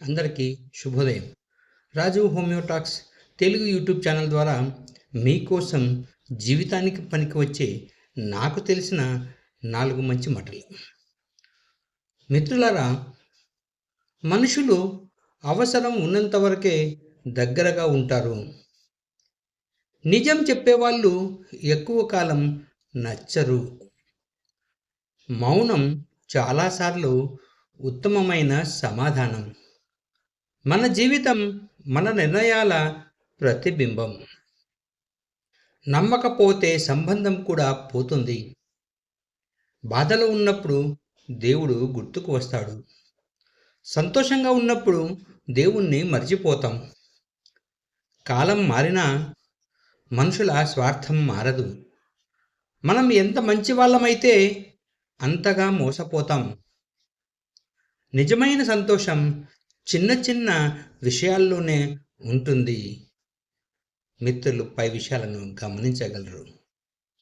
అందరికీ శుభోదయం. రాజు హోమియోటాక్స్ Telugu YouTube channel ద్వారా మీకోసం జీవితానికి పనికి వచ్చే నాకు తెలిసిన 4 మంచి మాటలు. మిత్రులారా, మనుషులు అవసరం ఉన్నంత వరకే దగ్గరగా ఉంటారు. నిజం చెప్పేవాళ్ళు ఎక్కువ కాలం నచ్చరు. మౌనం చాలాసార్లు ఉత్తమమైన సమాధానం. మన జీవితం మన నిర్ణయాల ప్రతిబింబం. నమ్మకపోతే సంబంధం కూడా పోతుంది. బాధలో ఉన్నప్పుడు దేవుడు గుర్తుకు వస్తాడు. సంతోషంగా ఉన్నప్పుడు దేవుణ్ణి మర్చిపోతాం. కాలం మారినా మనుషుల స్వార్థం మారదు. మనం ఎంత మంచి వాళ్ళమైతే అంతగా మోసపోతాం. నిజమైన సంతోషం చిన్న చిన్న విషయాల్లోనే ఉంటుంది. మిత్రులు పై విషయాలను గమనించగలరు.